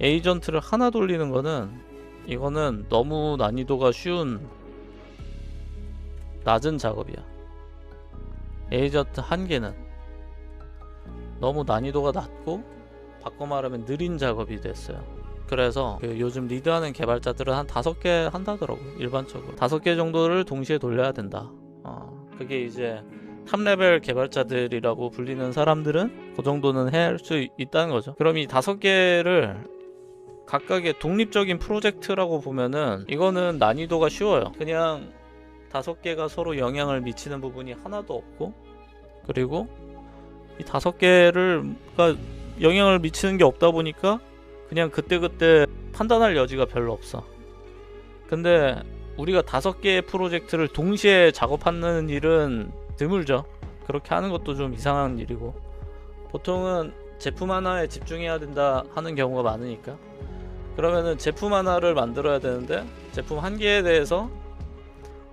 에이전트를 하나 돌리는 거는 이거는 너무 난이도가 쉬운 낮은 작업이야. 에이전트 한 개는 너무 난이도가 낮고 바꿔 말하면 느린 작업이 됐어요. 그래서 요즘 리드하는 개발자들은 한 5개 한다더라고. 일반적으로 5개 정도를 동시에 돌려야 된다. 그게 이제 탑레벨 개발자들이라고 불리는 사람들은 그 정도는 할 수 있다는 거죠. 그럼 이 5개를 각각의 독립적인 프로젝트라고 보면은 이거는 난이도가 쉬워요. 그냥 5개가 서로 영향을 미치는 부분이 하나도 없고, 그리고 이 5개를 영향을 미치는 게 없다 보니까 그냥 그때그때 판단할 여지가 별로 없어. 근데 우리가 5개의 프로젝트를 동시에 작업하는 일은 드물죠. 그렇게 하는 것도 좀 이상한 일이고, 보통은 제품 하나에 집중해야 된다 하는 경우가 많으니까. 그러면은 제품 하나를 만들어야 되는데 제품 한 개에 대해서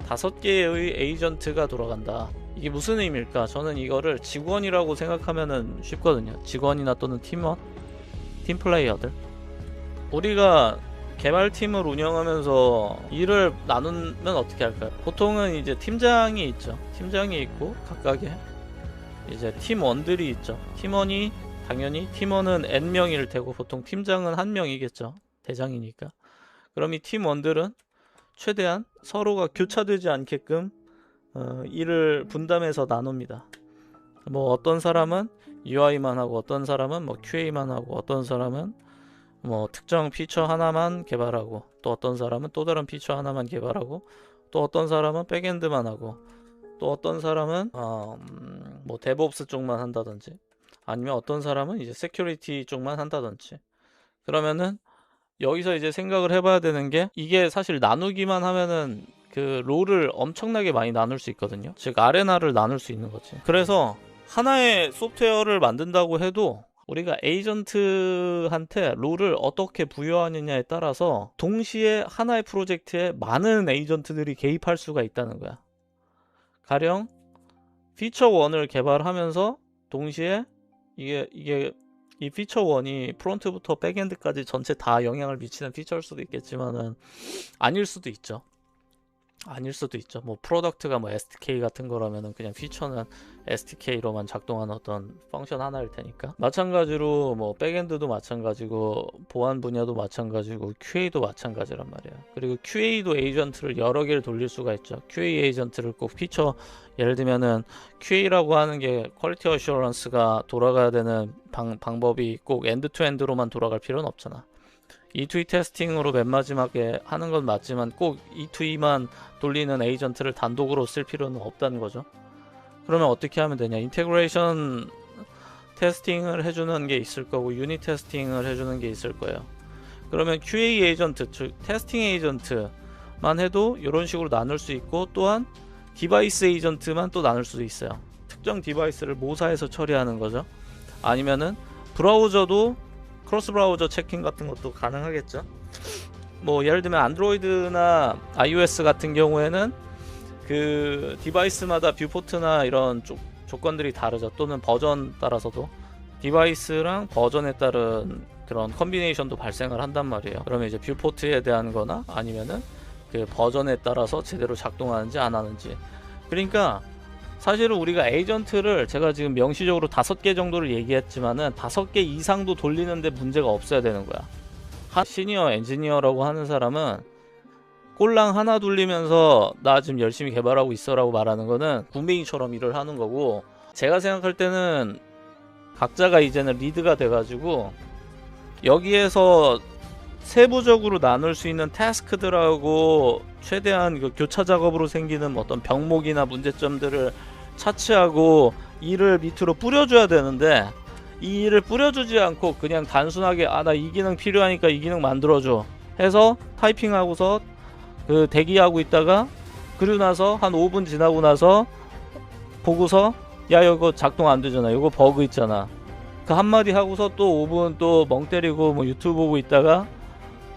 5개의 에이전트가 돌아간다. 이게 무슨 의미일까? 저는 이거를 직원이라고 생각하면은 쉽거든요. 직원이나 또는 팀원, 팀플레이어들. 우리가 개발팀을 운영하면서 일을 나누면 어떻게 할까요? 보통은 이제 팀장이 있죠. 팀장이 있고 각각의 이제 팀원들이 있죠. 팀원이 당연히 팀원은 N명일 테고 보통 팀장은 1명이겠죠. 대장이니까. 그럼 이 팀원들은 최대한 서로가 교차되지 않게끔 일을 분담해서 나눕니다. 뭐 어떤 사람은 UI만 하고, 어떤 사람은 뭐 QA만 하고, 어떤 사람은 뭐 특정 피처 하나만 개발하고, 또 어떤 사람은 또 다른 피처 하나만 개발하고, 또 어떤 사람은 백엔드만 하고, 또 어떤 사람은 뭐 데브옵스 쪽만 한다든지, 아니면 어떤 사람은 이제 세큐리티 쪽만 한다든지. 그러면은 여기서 이제 생각을 해봐야 되는 게, 이게 사실 나누기만 하면은 그 롤을 엄청나게 많이 나눌 수 있거든요. 즉 아레나를 나눌 수 있는 거지. 그래서 하나의 소프트웨어를 만든다고 해도 우리가 에이전트한테 롤을 어떻게 부여하느냐에 따라서 동시에 하나의 프로젝트에 많은 에이전트들이 개입할 수가 있다는 거야. 가령 피처 1을 개발하면서 동시에 이게 이 피처 1이 프론트부터 백엔드까지 전체 다 영향을 미치는 피처일 수도 있겠지만은 아닐 수도 있죠. 뭐 프로덕트가 뭐 SDK 같은 거라면은 그냥 피처는 SDK로만 작동하는 어떤 펑션 하나일 테니까. 마찬가지로 뭐 백엔드도 마찬가지고, 보안 분야도 마찬가지고, QA도 마찬가지란 말이야. 그리고 QA도 에이전트를 여러 개를 돌릴 수가 있죠. QA 에이전트를 꼭 피처, 예를 들면은 QA라고 하는 게 퀄리티 어슈런스가 돌아가야 되는 방법이 꼭 엔드 투 엔드로만 돌아갈 필요는 없잖아. E2E 테스팅으로 맨 마지막에 하는 건 맞지만 꼭 E2E만 돌리는 에이전트를 단독으로 쓸 필요는 없다는 거죠. 그러면 어떻게 하면 되냐? 인테그레이션 테스팅을 해주는 게 있을 거고, 유닛 테스팅을 해주는 게 있을 거예요. 그러면 QA 에이전트, 즉 테스팅 에이전트만 해도 이런 식으로 나눌 수 있고, 또한 디바이스 에이전트만 또 나눌 수도 있어요. 특정 디바이스를 모사해서 처리하는 거죠. 아니면은 브라우저도 크로스 브라우저 체킹 같은 것도 가능하겠죠. 뭐 예를 들면 안드로이드나 iOS 같은 경우에는 그 디바이스마다 뷰포트나 이런 조건들이 다르죠. 또는 버전 따라서도 디바이스랑 버전에 따른 그런 컨비네이션도 발생을 한단 말이에요. 그러면 이제 뷰포트에 대한 거나 아니면은 그 버전에 따라서 제대로 작동하는지 안 하는지. 그러니까 사실은 우리가 에이전트를 제가 지금 명시적으로 5개 정도를 얘기했지만은 5개 이상도 돌리는데 문제가 없어야 되는 거야. 시니어 엔지니어라고 하는 사람은 꼴랑 하나 돌리면서 나 지금 열심히 개발하고 있어라고 말하는 거는 군뱅이처럼 일을 하는 거고, 제가 생각할 때는 각자가 이제는 리드가 돼가지고 여기에서 세부적으로 나눌 수 있는 태스크들하고 최대한 그 교차 작업으로 생기는 어떤 병목이나 문제점들을 차치하고 일을 밑으로 뿌려줘야 되는데, 이 일을 뿌려주지 않고 그냥 단순하게 나 이 기능 필요하니까 이 기능 만들어줘 해서 타이핑하고서 그 대기하고 있다가, 그리고 나서 한 5분 지나고 나서 보고서 야 이거 작동 안 되잖아, 이거 버그 있잖아, 그 한마디 하고서 또 5분 또 멍 때리고 뭐 유튜브 보고 있다가,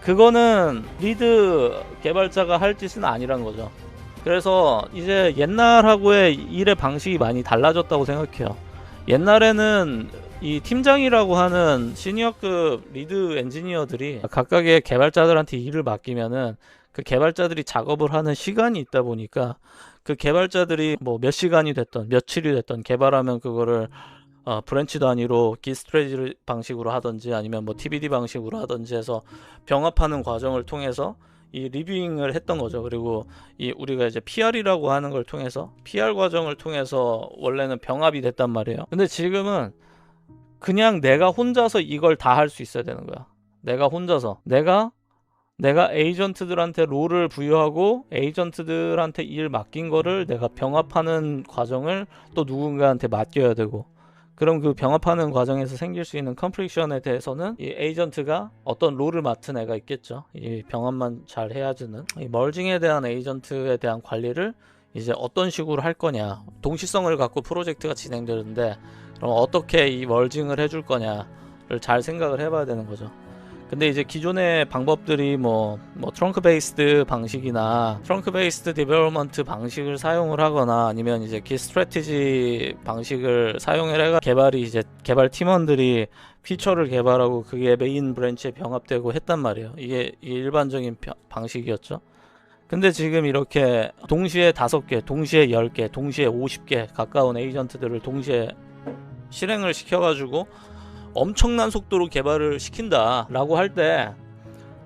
그거는 리드 개발자가 할 짓은 아니란 거죠. 그래서 이제 옛날하고의 일의 방식이 많이 달라졌다고 생각해요. 옛날에는 이 팀장이라고 하는 시니어급 리드 엔지니어들이 각각의 개발자들한테 일을 맡기면은 그 개발자들이 작업을 하는 시간이 있다 보니까 그 개발자들이 뭐 몇 시간이 됐던 며칠이 됐던 개발하면 그거를 브랜치 단위로 기스트레지 방식으로 하든지 아니면 뭐 TBD 방식으로 하든지 해서 병합하는 과정을 통해서 이 리뷰잉을 했던 거죠. 그리고 이 우리가 이제 PR이라고 하는 걸 통해서 PR 과정을 통해서 원래는 병합이 됐단 말이에요. 근데 지금은 그냥 내가 혼자서 이걸 다 할 수 있어야 되는 거야. 내가 혼자서 내가 에이전트들한테 롤을 부여하고 에이전트들한테 일 맡긴 거를 내가 병합하는 과정을 또 누군가한테 맡겨야 되고, 그럼 그 병합하는 과정에서 생길 수 있는 컴플릭션에 대해서는 이 에이전트가 어떤 롤을 맡은 애가 있겠죠. 이 병합만 잘 해야지는. 이 멀징에 대한 에이전트에 대한 관리를 이제 어떤 식으로 할 거냐, 동시성을 갖고 프로젝트가 진행되는데 그럼 어떻게 이 멀징을 해줄 거냐를 잘 생각을 해봐야 되는 거죠. 근데 이제 기존의 방법들이 뭐 트렁크 베이스드 방식이나 트렁크 베이스드 디벨롭먼트 방식을 사용을 하거나 아니면 이제 기 스트래티지 방식을 사용을 해가 개발이 이제 개발 팀원들이 피처를 개발하고 그게 메인 브랜치에 병합되고 했단 말이에요. 이게 일반적인 방식이었죠. 근데 지금 이렇게 동시에 5개, 동시에 10개, 동시에 50개 가까운 에이전트들을 동시에 실행을 시켜가지고 엄청난 속도로 개발을 시킨다 라고 할 때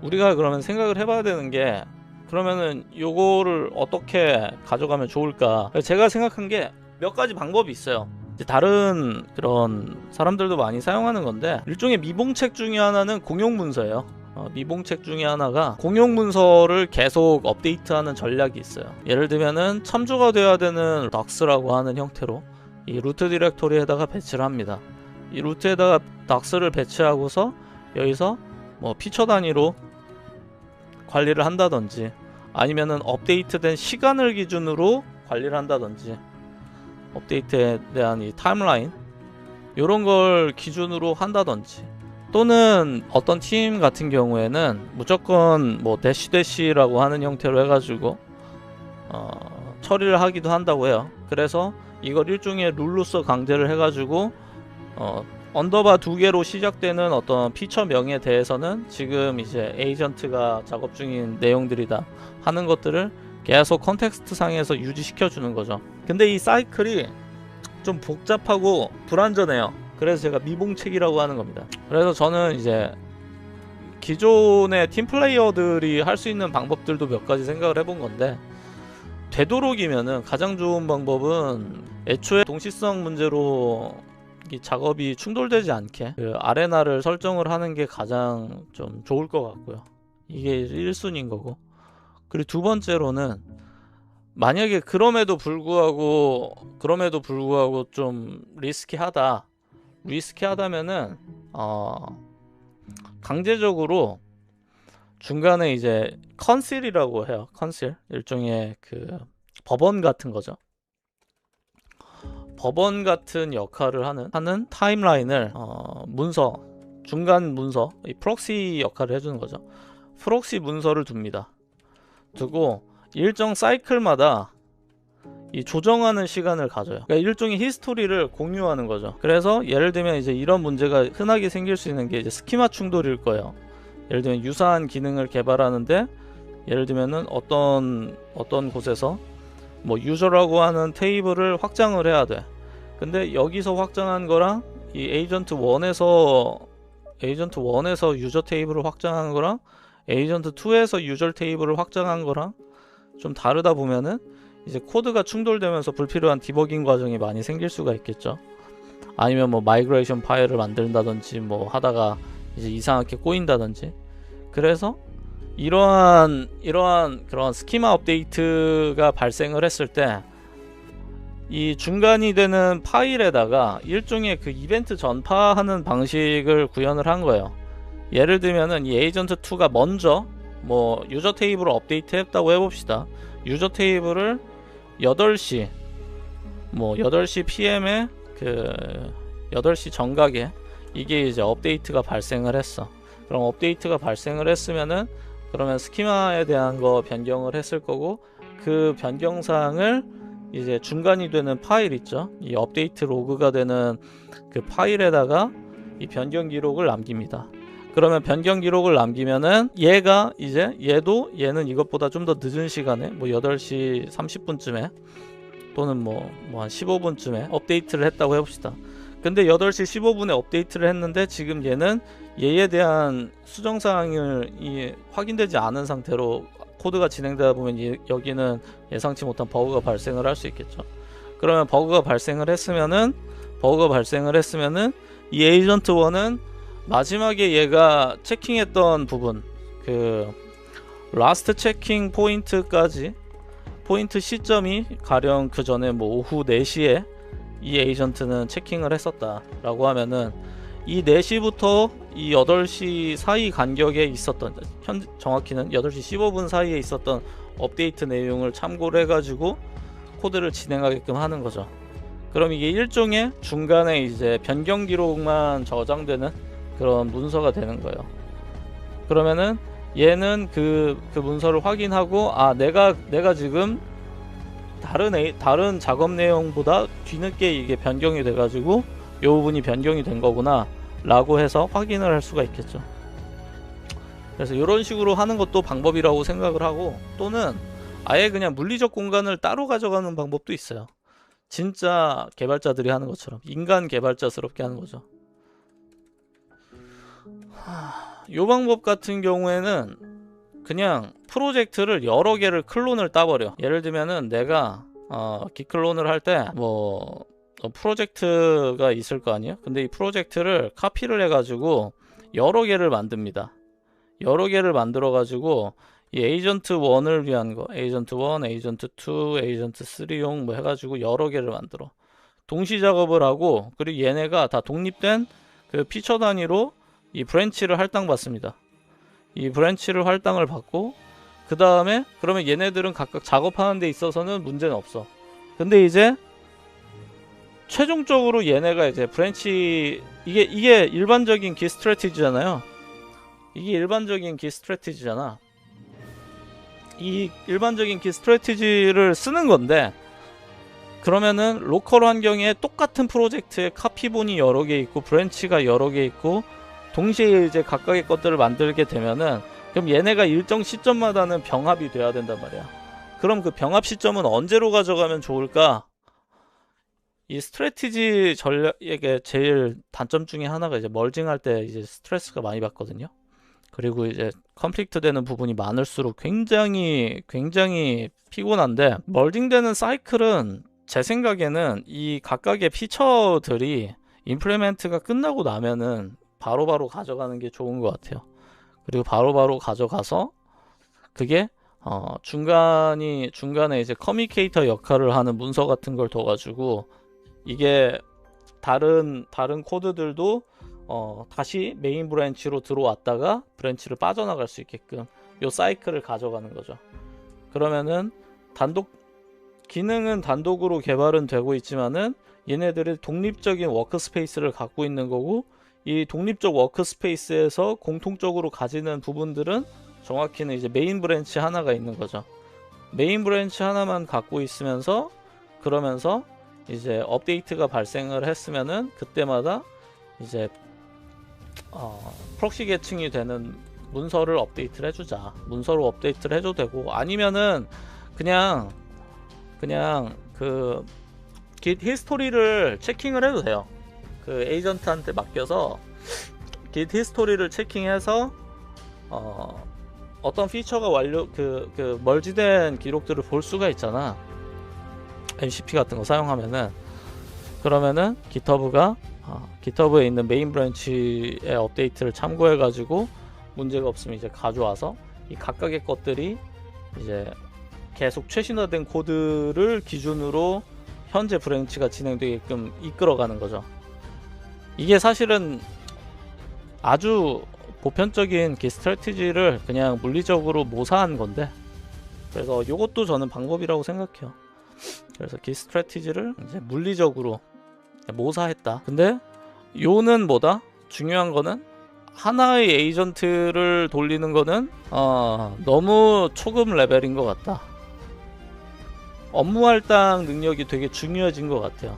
우리가 그러면 생각을 해봐야 되는 게, 그러면은 요거를 어떻게 가져가면 좋을까. 제가 생각한 게 몇 가지 방법이 있어요. 이제 다른 그런 사람들도 많이 사용하는 건데, 일종의 미봉책 중에 하나는 공용 문서예요. 미봉책 중에 하나가 공용 문서를 계속 업데이트하는 전략이 있어요. 예를 들면은 참조가 돼야 되는 덕스라고 하는 형태로 이 루트 디렉토리에다가 배치를 합니다. 이 루트에다가 덕스를 배치하고서 여기서 뭐 피처 단위로 관리를 한다든지 아니면은 업데이트된 시간을 기준으로 관리를 한다든지, 업데이트에 대한 이 타임라인 요런 걸 기준으로 한다든지, 또는 어떤 팀 같은 경우에는 무조건 뭐 대시라고 하는 형태로 해가지고 처리를 하기도 한다고 해요. 그래서 이걸 일종의 룰로서 강제를 해가지고 언더바 2개로 시작되는 어떤 피처 명에 대해서는 지금 이제 에이전트가 작업 중인 내용들이다 하는 것들을 계속 컨텍스트 상에서 유지시켜 주는 거죠. 근데 이 사이클이 좀 복잡하고 불완전해요. 그래서 제가 미봉책이라고 하는 겁니다. 그래서 저는 이제 기존의 팀 플레이어들이 할 수 있는 방법들도 몇 가지 생각을 해본 건데, 되도록이면은 가장 좋은 방법은 애초에 동시성 문제로 이 작업이 충돌되지 않게 그 아레나를 설정을 하는 게 가장 좀 좋을 것 같고요. 이게 1순위인 거고, 그리고 두 번째로는 만약에 그럼에도 불구하고 좀 리스키하다면은 강제적으로 중간에 이제 컨실이라고 해요. 컨실, 일종의 그 법원 같은 거죠. 법원 같은 역할을 하는 타임라인을 문서, 중간 문서, 이 프록시 역할을 해주는 거죠. 프록시 문서를 둡니다. 두고 일정 사이클마다 이 조정하는 시간을 가져요. 그러니까 일종의 히스토리를 공유하는 거죠. 그래서 예를 들면 이제 이런 문제가 흔하게 생길 수 있는 게 이제 스키마 충돌일 거예요. 예를 들면 유사한 기능을 개발하는데, 예를 들면은 어떤 곳에서 뭐 유저라고 하는 테이블을 확장을 해야 돼. 근데 여기서 확장한 거랑 이 에이전트 1에서 유저 테이블을 확장한 거랑 에이전트 2에서 유저 테이블을 확장한 거랑 좀 다르다 보면은 이제 코드가 충돌되면서 불필요한 디버깅 과정이 많이 생길 수가 있겠죠. 아니면 뭐 마이그레이션 파일을 만든다든지 뭐 하다가 이제 이상하게 꼬인다든지. 그래서 이러한 그런 스키마 업데이트가 발생을 했을 때 이 중간이 되는 파일에다가 일종의 그 이벤트 전파하는 방식을 구현을 한 거예요. 예를 들면은 이 에이전트 2가 먼저 뭐 유저 테이블을 업데이트 했다고 해봅시다. 유저 테이블을 8시 PM에 그 8시 정각에 이게 이제 업데이트가 발생을 했어. 그럼 업데이트가 발생을 했으면은 그러면 스키마에 대한 거 변경을 했을 거고, 그 변경사항을 이제 중간이 되는 파일 있죠. 이 업데이트 로그가 되는 그 파일에다가 이 변경 기록을 남깁니다. 그러면 변경 기록을 남기면은 얘가 이제 얘는 이것보다 좀 더 늦은 시간에 뭐 8시 30분쯤에 또는 뭐 한 15분쯤에 업데이트를 했다고 해봅시다. 근데 8시 15분에 업데이트를 했는데 지금 얘는 얘에 대한 수정사항이 확인되지 않은 상태로 코드가 진행되다 보면 여기는 예상치 못한 버그가 발생을 할 수 있겠죠. 그러면 버그가 발생을 했으면은 이 에이전트 1은 마지막에 얘가 체킹했던 부분, 그 라스트 체킹 포인트까지, 포인트 시점이 가령 그 전에 뭐 오후 4시에 이 에이전트는 체킹을 했었다 라고 하면은 이 4시부터 이 8시 사이 간격에 있었던, 정확히는 8시 15분 사이에 있었던 업데이트 내용을 참고를 해가지고 코드를 진행하게끔 하는 거죠. 그럼 이게 일종의 중간에 이제 변경 기록만 저장되는 그런 문서가 되는 거예요. 그러면은 얘는 그 문서를 확인하고, 아, 내가 지금 다른 작업 내용보다 뒤늦게 이게 변경이 돼가지고 이 부분이 변경이 된 거구나 라고 해서 확인을 할 수가 있겠죠. 그래서 이런 식으로 하는 것도 방법이라고 생각을 하고, 또는 아예 그냥 물리적 공간을 따로 가져가는 방법도 있어요. 진짜 개발자들이 하는 것처럼 인간 개발자스럽게 하는 거죠. 이 방법 같은 경우에는 그냥 프로젝트를 여러 개를 클론을 따버려. 예를 들면은 내가 기클론을 할 때 뭐 프로젝트가 있을 거 아니에요. 근데 이 프로젝트를 카피를 해가지고 여러 개를 만듭니다. 여러 개를 만들어 가지고 이 에이전트 1을 위한 거, 에이전트 1, 에이전트 2, 에이전트 3용 뭐 해가지고 여러 개를 만들어 동시 작업을 하고, 그리고 얘네가 다 독립된 그 피처 단위로 이 브랜치를 할당받습니다. 이 브랜치를 할당을 받고, 그 다음에 그러면 얘네들은 각각 작업하는 데 있어서는 문제는 없어. 근데 이제 최종적으로 얘네가 이제 브랜치, 이게 일반적인 기 스트래티지잖아요. 이게 일반적인 기 스트래티지잖아. 이 일반적인 기 스트래티지를 쓰는 건데, 그러면은 로컬 환경에 똑같은 프로젝트에 카피본이 여러 개 있고 브랜치가 여러 개 있고 동시에 이제 각각의 것들을 만들게 되면은, 그럼 얘네가 일정 시점마다는 병합이 돼야 된단 말이야. 그럼 그 병합 시점은 언제로 가져가면 좋을까? 이 스트래티지 전략의 제일 단점 중에 하나가 이제 멀징할 때 이제 스트레스가 많이 받거든요. 그리고 이제 컨플릭트 되는 부분이 많을수록 굉장히 피곤한데, 멀징되는 사이클은 제 생각에는 이 각각의 피처들이 임플리멘트가 끝나고 나면은 바로바로 가져가는 게 좋은 것 같아요. 그리고 바로바로 가져가서 그게 중간에 이제 커뮤니케이터 역할을 하는 문서 같은 걸 둬가지고 이게 다른 코드들도 다시 메인 브랜치로 들어왔다가 브랜치를 빠져나갈 수 있게끔 요 사이클을 가져가는 거죠. 그러면은 기능은 단독으로 개발은 되고 있지만은 얘네들이 독립적인 워크스페이스를 갖고 있는 거고, 이 독립적 워크스페이스에서 공통적으로 가지는 부분들은 정확히는 이제 메인 브랜치 하나가 있는 거죠. 메인 브랜치 하나만 갖고 있으면서, 그러면서 이제 업데이트가 발생을 했으면은 그때마다 이제 프록시 계층이 되는 문서를 업데이트를 해주자. 문서로 업데이트를 해줘도 되고, 아니면은 그냥 그 git 히스토리를 체킹을 해도 돼요. 그 에이전트한테 맡겨서 git 히스토리를 체킹해서 어떤 피처가 그 멀지된 기록들을 볼 수가 있잖아. MCP 같은 거 사용하면은. 그러면은 GitHub에 있는 메인 브랜치의 업데이트를 참고해 가지고 문제가 없으면 이제 가져와서 이 각각의 것들이 이제 계속 최신화된 코드를 기준으로 현재 브랜치가 진행되게끔 이끌어가는 거죠. 이게 사실은 아주 보편적인 기 스트래티지를 그냥 물리적으로 모사한 건데, 그래서 이것도 저는 방법이라고 생각해요. 그래서 기 스트래티지를 이제 물리적으로 모사했다. 근데 요는 뭐다? 중요한 거는 하나의 에이전트를 돌리는 거는 너무 초급 레벨인 것 같다. 업무 할당 능력이 되게 중요해진 것 같아요.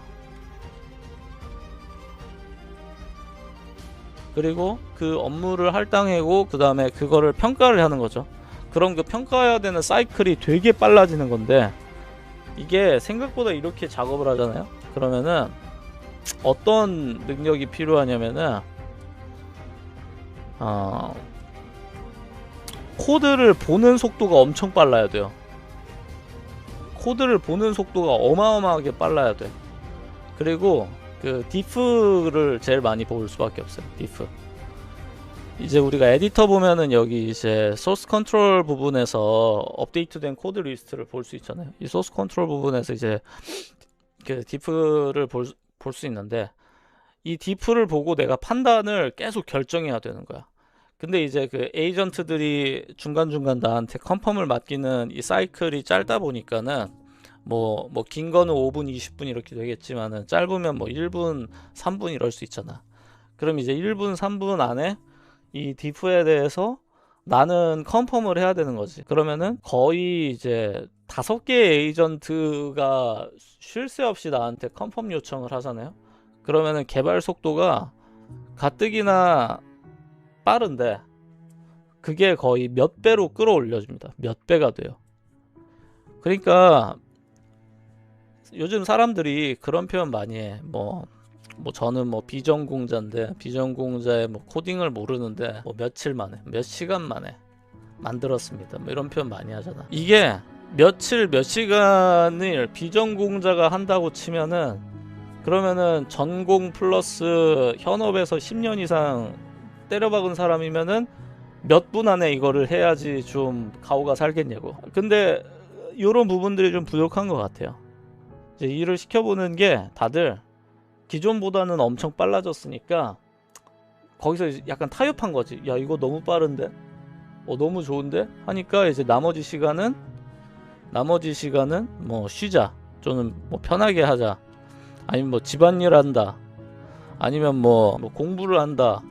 그리고 그 업무를 할당하고 그 다음에 그거를 평가를 하는 거죠. 그럼 그 평가해야 되는 사이클이 되게 빨라지는 건데, 이게 생각보다 이렇게 작업을 하잖아요. 그러면은 어떤 능력이 필요하냐면은 코드를 보는 속도가 엄청 빨라야 돼요. 코드를 보는 속도가 어마어마하게 빨라야 돼. 그리고 그 diff를 제일 많이 볼 수밖에 없어요. diff. 이제 우리가 에디터 보면은 여기 이제 소스 컨트롤 부분에서 업데이트된 코드 리스트를 볼 수 있잖아요. 이 소스 컨트롤 부분에서 이제 그 diff를 볼 수 있는데, 이 diff를 보고 내가 판단을 계속 결정해야 되는 거야. 근데 이제 그 에이전트들이 중간중간 나한테 컨펌을 맡기는 이 사이클이 짧다 보니까는 뭐 긴 거는 5분, 20분 이렇게 되겠지만은 짧으면 뭐 1분, 3분 이럴 수 있잖아. 그럼 이제 1분, 3분 안에 이 diff에 대해서 나는 컨펌을 해야 되는 거지. 그러면은 거의 이제 5개의 에이전트가 쉴 새 없이 나한테 컨펌 요청을 하잖아요. 그러면은 개발 속도가 가뜩이나 빠른데 그게 거의 몇 배로 끌어올려집니다. 몇 배가 돼요. 그러니까 요즘 사람들이 그런 표현 많이 해. 뭐 저는 뭐 비전공자인데, 비전공자의 뭐 코딩을 모르는데 뭐 며칠 만에, 몇 시간 만에 만들었습니다. 뭐 이런 표현 많이 하잖아. 이게 며칠, 몇 시간을 비전공자가 한다고 치면은, 그러면은 전공 플러스 현업에서 10년 이상 때려박은 사람이면은 몇 분 안에 이거를 해야지 좀 가오가 살겠냐고. 근데 이런 부분들이 좀 부족한 것 같아요. 이제 일을 시켜보는 게 다들 기존보다는 엄청 빨라졌으니까 거기서 약간 타협한 거지. 야, 이거 너무 빠른데? 너무 좋은데? 하니까 이제 나머지 시간은 뭐 쉬자, 또는 뭐 편하게 하자, 아니면 뭐 집안일 한다, 아니면 뭐 공부를 한다,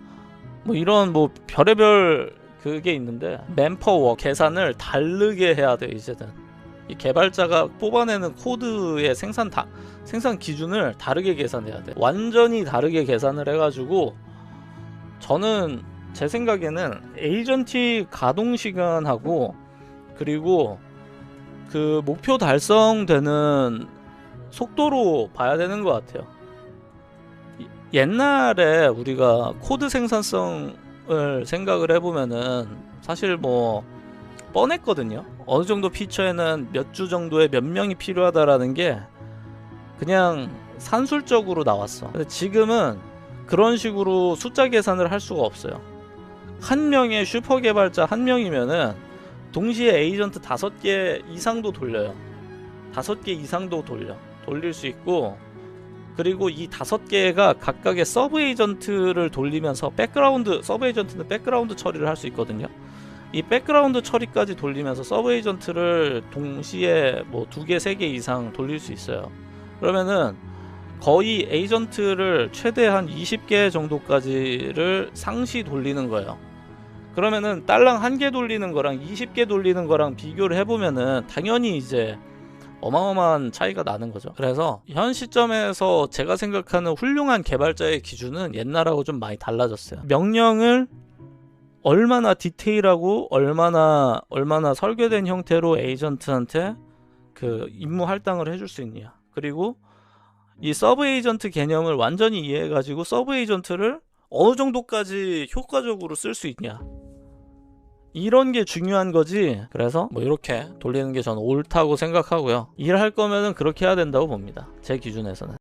뭐 이런 뭐 별의별 그게 있는데, 맨파워 계산을 다르게 해야 돼. 이제는 이 개발자가 뽑아내는 코드의 생산 기준을 다르게 계산해야 돼. 완전히 다르게 계산을 해가지고, 저는 제 생각에는 에이전트 가동 시간하고 그리고 그 목표 달성되는 속도로 봐야 되는 것 같아요. 옛날에 우리가 코드 생산성을 생각을 해보면은 사실 뭐 뻔했거든요. 어느 정도 피처에는 몇 주 정도의 몇 명이 필요하다라는 게 그냥 산술적으로 나왔어. 근데 지금은 그런 식으로 숫자 계산을 할 수가 없어요. 한 명의 슈퍼 개발자 한 명이면은 동시에 에이전트 5개 이상도 돌려요. 5개 이상도 돌릴 수 있고, 그리고 이 5개가 각각의 서브 에이전트를 돌리면서 서브 에이전트는 백그라운드 처리를 할 수 있거든요. 이 백그라운드 처리까지 돌리면서 서브 에이전트를 동시에 뭐 2개, 3개 이상 돌릴 수 있어요. 그러면은 거의 에이전트를 최대한 20개 정도까지를 상시 돌리는 거예요. 그러면은 딸랑 1개 돌리는 거랑 20개 돌리는 거랑 비교를 해보면은 당연히 이제 어마어마한 차이가 나는 거죠. 그래서 현 시점에서 제가 생각하는 훌륭한 개발자의 기준은 옛날하고 좀 많이 달라졌어요. 명령을 얼마나 디테일하고 얼마나 설계된 형태로 에이전트한테 그 임무 할당을 해줄 수 있냐, 그리고 이 서브 에이전트 개념을 완전히 이해해가지고 서브 에이전트를 어느 정도까지 효과적으로 쓸 수 있냐, 이런 게 중요한 거지. 그래서 뭐 이렇게 돌리는 게 저는 옳다고 생각하고요. 일할 거면은 그렇게 해야 된다고 봅니다. 제 기준에서는.